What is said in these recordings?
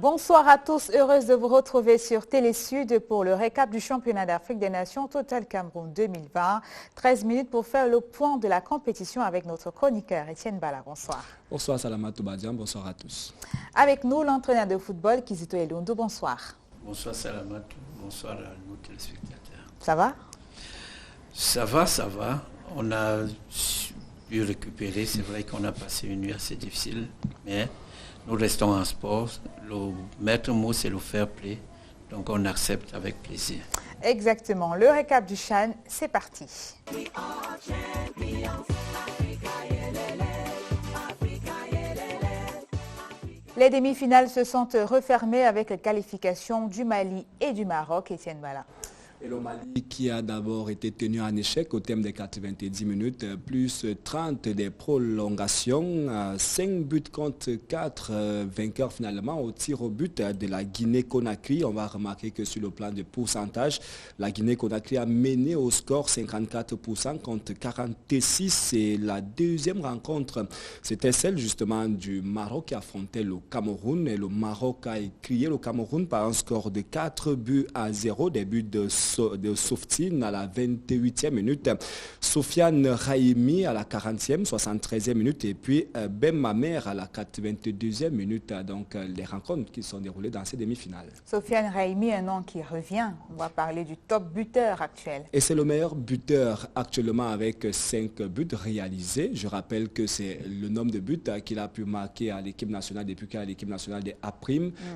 Bonsoir à tous, heureuse de vous retrouver sur Télé-Sud pour le récap du championnat d'Afrique des Nations Total Cameroun 2020. 13 minutes pour faire le point de la compétition avec notre chroniqueur Étienne Bala. Bonsoir. Bonsoir Salamatou Badian, bonsoir à tous. Avec nous, l'entraîneur de football Kizito Elondo, bonsoir. Bonsoir Salamatou, bonsoir à nos téléspectateurs. Ça va? Ça va. On a pu récupérer, c'est vrai qu'on a passé une nuit assez difficile, mais nous restons en sport. Le maître mot, c'est le fair play. Donc on accepte avec plaisir. Exactement. Le récap du CHAN, c'est parti. Les demi-finales se sont refermées avec les qualifications du Mali et du Maroc. Étienne Bala. Et le Mali qui a d'abord été tenu en échec au terme des 90 minutes, plus 30 des prolongations, 5 buts contre 4 vainqueurs finalement au tir au but de la Guinée-Conakry. On va remarquer que sur le plan de pourcentage, la Guinée-Conakry a mené au score 54% contre 46%. Et la deuxième rencontre, c'était celle justement du Maroc qui affrontait le Cameroun. Et le Maroc a écrié le Cameroun par un score de 4-0, des buts de Softine à la 28e minute, Sofiane Raimi à la 40e, 73e minute et puis Ben Mamer à la 82e minute. Donc les rencontres qui sont déroulées dans ces demi-finales. Sofiane Raimi, un nom qui revient. On va parler du top buteur actuel. Et c'est le meilleur buteur actuellement avec 5 buts réalisés. Je rappelle que c'est le nombre de buts qu'il a pu marquer à l'équipe nationale depuis qu'il a l'équipe nationale des A',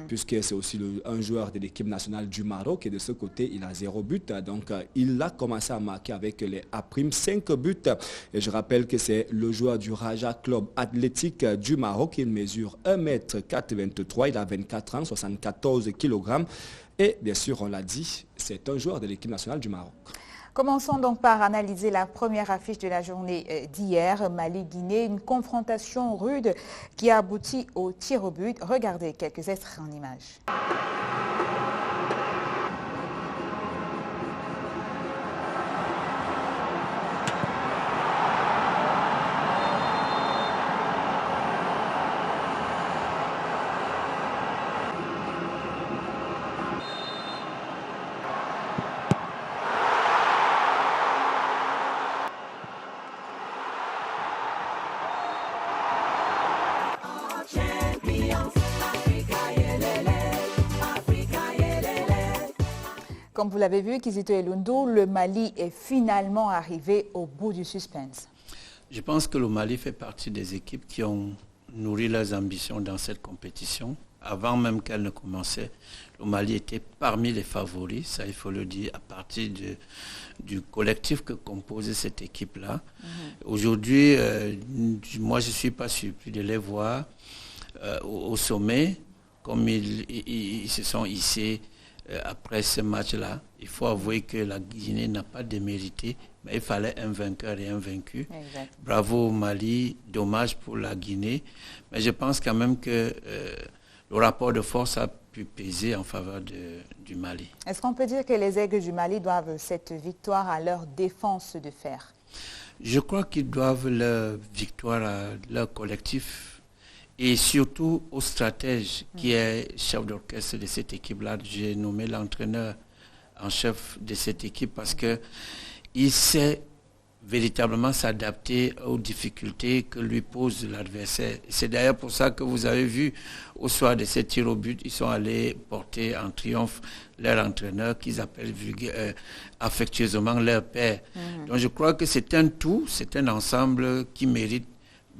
puisque c'est aussi un joueur de l'équipe nationale du Maroc et de ce côté il a 0 but. Donc il a commencé à marquer avec les A', 5 buts. Et je rappelle que c'est le joueur du Raja Club Athlétique du Maroc. Il mesure 1m423, il a 24 ans, 74 kg. Et bien sûr, on l'a dit, c'est un joueur de l'équipe nationale du Maroc. Commençons donc par analyser la première affiche de la journée d'hier, Mali-Guinée, une confrontation rude qui a abouti au tir au but. Regardez quelques extraits en images. Comme vous l'avez vu, Kizito Elondo, le Mali est finalement arrivé au bout du suspense. Je pense que le Mali fait partie des équipes qui ont nourri leurs ambitions dans cette compétition. Avant même qu'elle ne commençait, le Mali était parmi les favoris, ça il faut le dire, à partir du collectif que composait cette équipe-là. Aujourd'hui, moi je ne suis pas surpris de les voir au sommet, comme ils se sont hissés. Après ce match-là, il faut avouer que la Guinée n'a pas démérité, mais il fallait un vainqueur et un vaincu. Exact. Bravo au Mali, dommage pour la Guinée, mais je pense quand même que le rapport de force a pu peser en faveur du Mali. Est-ce qu'on peut dire que les Aigles du Mali doivent cette victoire à leur défense de fer? Je crois qu'ils doivent leur victoire à leur collectif. Et surtout au stratège qui est chef d'orchestre de cette équipe-là. J'ai nommé l'entraîneur en chef de cette équipe parce qu'il sait véritablement s'adapter aux difficultés que lui pose l'adversaire. C'est d'ailleurs pour ça que vous avez vu au soir de ces tirs au but, ils sont allés porter en triomphe leur entraîneur qu'ils appellent affectueusement leur père. Donc je crois que c'est un tout, c'est un ensemble qui mérite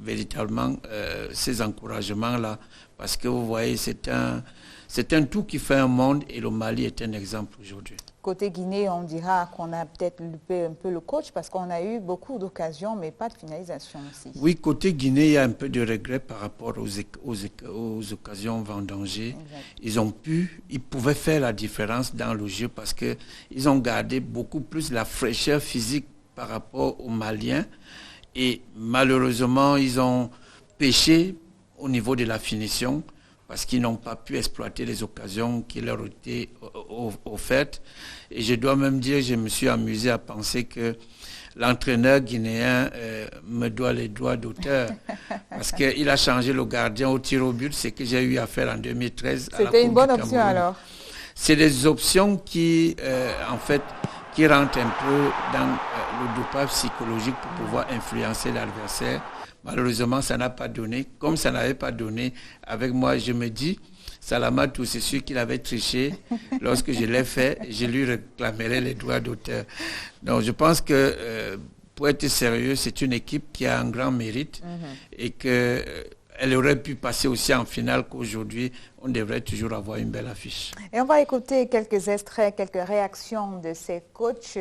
véritablement ces encouragements-là, parce que vous voyez, c'est un tout qui fait un monde et le Mali est un exemple aujourd'hui. Côté Guinée, on dira qu'on a peut-être loupé un peu le coach parce qu'on a eu beaucoup d'occasions, mais pas de finalisation aussi. Oui, côté Guinée, il y a un peu de regret par rapport aux occasions vendangées. Ils pouvaient faire la différence dans le jeu parce qu'ils ont gardé beaucoup plus la fraîcheur physique par rapport aux Maliens. Et malheureusement, ils ont péché au niveau de la finition parce qu'ils n'ont pas pu exploiter les occasions qui leur étaient offertes. Et je dois même dire, je me suis amusé à penser que l'entraîneur guinéen me doit les droits d'auteur parce qu'il a changé le gardien au tir au but, c'est que j'ai eu à faire en 2013. C'était une bonne option alors. C'est des options qui, en fait, qui rentrent un peu dans le dopage psychologique pour pouvoir influencer l'adversaire. Malheureusement, ça n'a pas donné. Comme ça n'avait pas donné, avec moi, je me dis, Salamatou, c'est sûr qu'il avait triché. Lorsque je l'ai fait, je lui réclamerai les droits d'auteur. Donc, je pense que, pour être sérieux, c'est une équipe qui a un grand mérite et que... elle aurait pu passer aussi en finale qu'aujourd'hui, on devrait toujours avoir une belle affiche. Et on va écouter quelques extraits, quelques réactions de ces coachs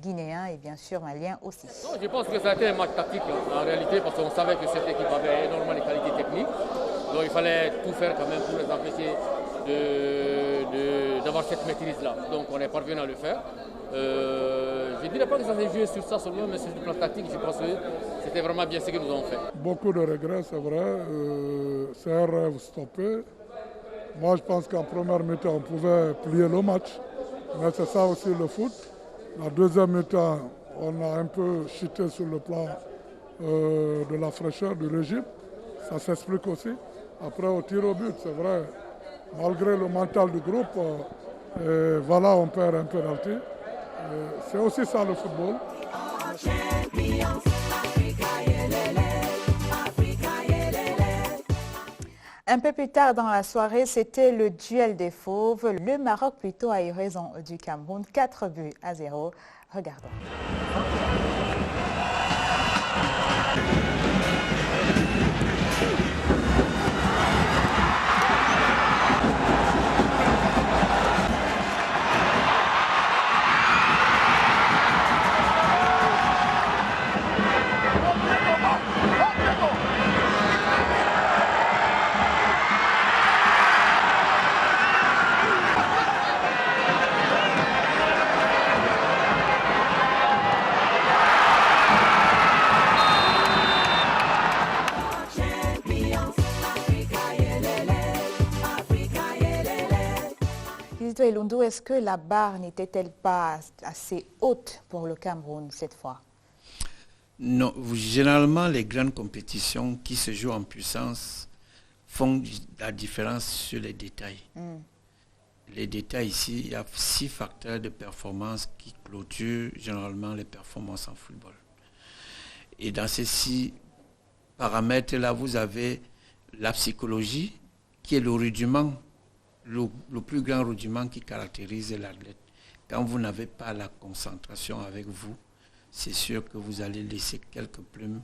guinéens et bien sûr maliens aussi. Non, je pense que ça a été un match tactique en réalité parce qu'on savait que cette équipe avait énormément de qualités techniques. Donc il fallait tout faire quand même pour les empêcher d'avoir cette maîtrise-là. Donc on est parvenu à le faire. Je ne dirais pas que ça s'est joué sur ça seulement, mais sur le plan tactique, je pense que c'était vraiment bien ce que nous avons fait. Beaucoup de regrets, c'est vrai. C'est un rêve stoppé. Moi, je pense qu'en première mi-temps, on pouvait plier le match. Mais c'est ça aussi le foot. La deuxième mi-temps, on a un peu chuté sur le plan de la fraîcheur du régime. Ça s'explique aussi. Après, au tir au but, c'est vrai. Malgré le mental du groupe, voilà, on perd un penalty. C'est aussi ça le football. Un peu plus tard dans la soirée, c'était le duel des fauves. Le Maroc plutôt a eu raison du Cameroun, 4-0. Regardons. Et Lundu, est-ce que la barre n'était-elle pas assez haute pour le Cameroun cette fois? Non, généralement les grandes compétitions qui se jouent en puissance font la différence sur les détails. Les détails ici, il y a 6 facteurs de performance qui clôturent généralement les performances en football. Et dans ces 6 paramètres-là, vous avez la psychologie qui est le rudiment, le plus grand rudiment qui caractérise l'athlète. Quand vous n'avez pas la concentration avec vous, c'est sûr que vous allez laisser quelques plumes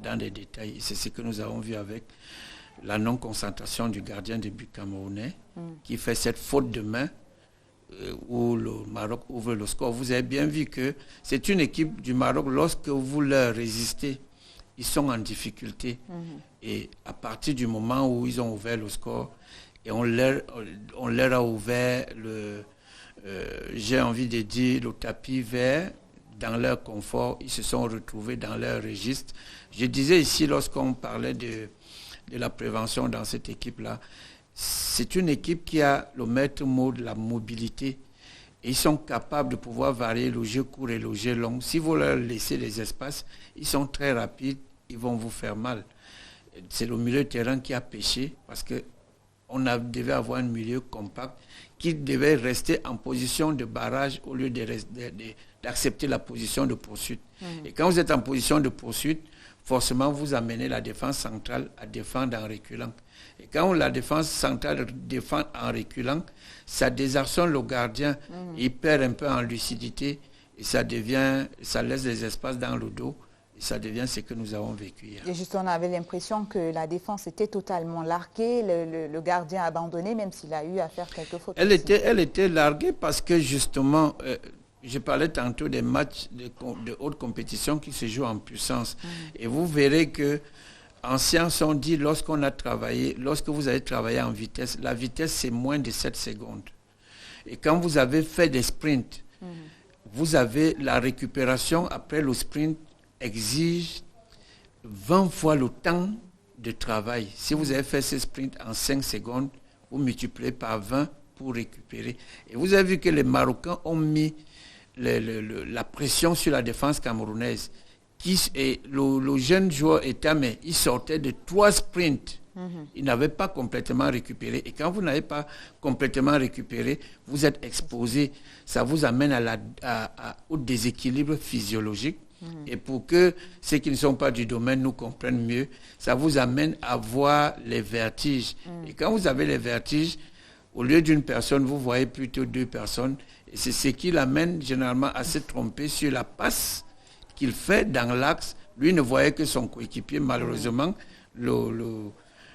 dans des détails. C'est ce que nous avons vu avec la non-concentration du gardien de but camerounais qui fait cette faute de main où le Maroc ouvre le score. Vous avez bien vu que c'est une équipe du Maroc, lorsque vous leur résistez, ils sont en difficulté. Et à partir du moment où ils ont ouvert le score, et on leur a ouvert j'ai envie de dire, le tapis vert dans leur confort. Ils se sont retrouvés dans leur registre. Je disais ici, lorsqu'on parlait de la prévention dans cette équipe-là, c'est une équipe qui a le maître mot de la mobilité. Et ils sont capables de pouvoir varier le jeu court et le jeu long. Si vous leur laissez les espaces, ils sont très rapides, ils vont vous faire mal. C'est le milieu de terrain qui a péché parce que on devait avoir un milieu compact qui devait rester en position de barrage au lieu d'accepter la position de poursuite. Et quand vous êtes en position de poursuite, forcément vous amenez la défense centrale à défendre en reculant. Et quand la défense centrale défend en reculant, ça désarçonne le gardien, il perd un peu en lucidité et ça laisse des espaces dans le dos. Ça devient ce que nous avons vécu hier. Et juste, on avait l'impression que la défense était totalement larguée, le gardien abandonné, même s'il a eu à faire quelques fautes. Elle était larguée parce que justement, je parlais tantôt des matchs de haute compétition qui se jouent en puissance. Et vous verrez que en science, on dit lorsque vous avez travaillé en vitesse, la vitesse c'est moins de 7 secondes. Et quand vous avez fait des sprints, vous avez la récupération après le sprint exige 20 fois le temps de travail. Si vous avez fait ce sprint en 5 secondes, vous multipliez par 20 pour récupérer. Et vous avez vu que les Marocains ont mis la pression sur la défense camerounaise. Le jeune joueur Etame, il sortait de 3 sprints. Il n'avait pas complètement récupéré. Et quand vous n'avez pas complètement récupéré, vous êtes exposé. Ça vous amène au déséquilibre physiologique. Et pour que ceux qui ne sont pas du domaine nous comprennent mieux, ça vous amène à voir les vertiges. Et quand vous avez les vertiges, au lieu d'une personne, vous voyez plutôt 2 personnes. Et c'est ce qui l'amène généralement à se tromper sur la passe qu'il fait dans l'axe. Lui ne voyait que son coéquipier. Malheureusement,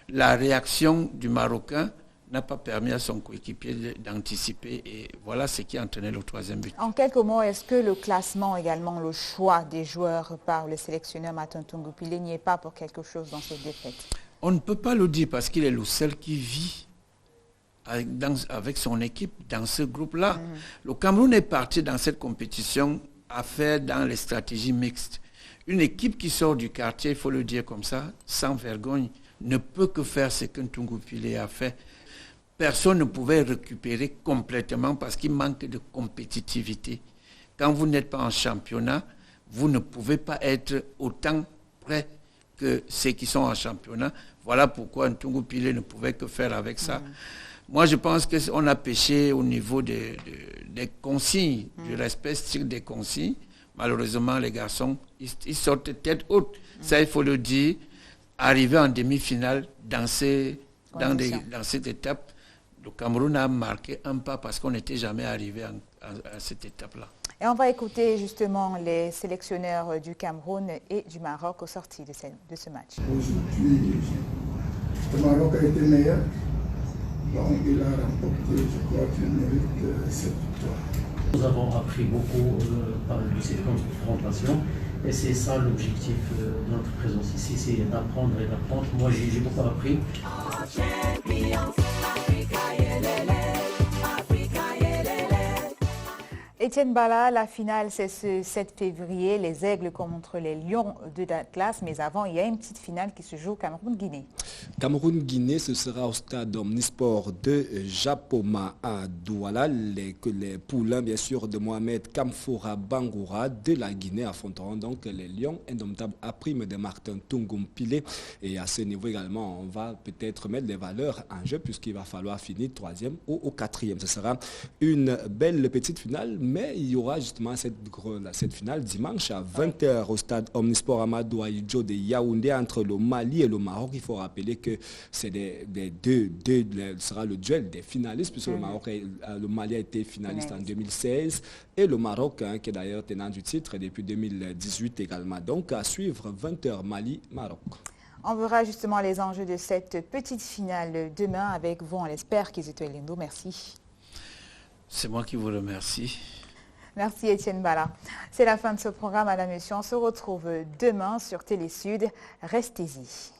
la réaction du Marocain n'a pas permis à son coéquipier d'anticiper. Et voilà ce qui a entraîné le 3e but. En quelques mots, est-ce que le classement également, le choix des joueurs par le sélectionneur Martin Tungu-Pillé n'y est pas pour quelque chose dans cette défaite? On ne peut pas le dire parce qu'il est le seul qui vit avec son équipe dans ce groupe-là. Le Cameroun est parti dans cette compétition à faire dans les stratégies mixtes. Une équipe qui sort du quartier, il faut le dire comme ça, sans vergogne, ne peut que faire ce que Tungu-Pillé a fait. Personne ne pouvait récupérer complètement parce qu'il manque de compétitivité. Quand vous n'êtes pas en championnat, vous ne pouvez pas être autant prêt que ceux qui sont en championnat. Voilà pourquoi Tungu-Pillé ne pouvait que faire avec ça. Moi, je pense qu'on a péché au niveau des consignes, du respect strict des consignes. Malheureusement, les garçons, ils sortent tête haute. Ça, il faut le dire. Arrivé en demi-finale, dans cette étape, le Cameroun a marqué un pas parce qu'on n'était jamais arrivé à cette étape-là. Et on va écouter justement les sélectionneurs du Cameroun et du Maroc au sorti de ce match. Aujourd'hui, le Maroc a été meilleur. Donc il a remporté, je crois qu'il mérite cette victoire. Nous avons appris beaucoup par cette confrontation et c'est ça l'objectif de notre présence ici, c'est d'apprendre et d'apprendre. Moi j'ai beaucoup appris. Etienne Bala, la finale c'est ce 7 février, les Aigles contre les Lions de Dallas, mais avant il y a une petite finale qui se joue au Cameroun-Guinée. Cameroun-Guinée, ce sera au stade Omnisport de Japoma à Douala. Les poulains bien sûr de Mohamed Kamfoura Bangoura de la Guinée affronteront donc les Lions indomptables à prime de Martin Tungu-Pillé. Et à ce niveau également, on va peut-être mettre les valeurs en jeu puisqu'il va falloir finir 3e ou au 4e. Ce sera une belle petite finale. Mais il y aura justement cette finale dimanche à 20h au stade Omnisport Amadou Ahidjo de Yaoundé entre le Mali et le Maroc. Il faut rappeler que c'est ce sera le duel des finalistes puisque le Mali a été finaliste en 2016 et le Maroc qui est d'ailleurs tenant du titre depuis 2018 également. Donc à suivre 20h Mali-Maroc. On verra justement les enjeux de cette petite finale demain avec vous. On l'espère, Kizito Elindo. Merci. C'est moi qui vous remercie. Merci Etienne Bala. C'est la fin de ce programme, madame et messieurs. On se retrouve demain sur Télé Sud. Restez-y.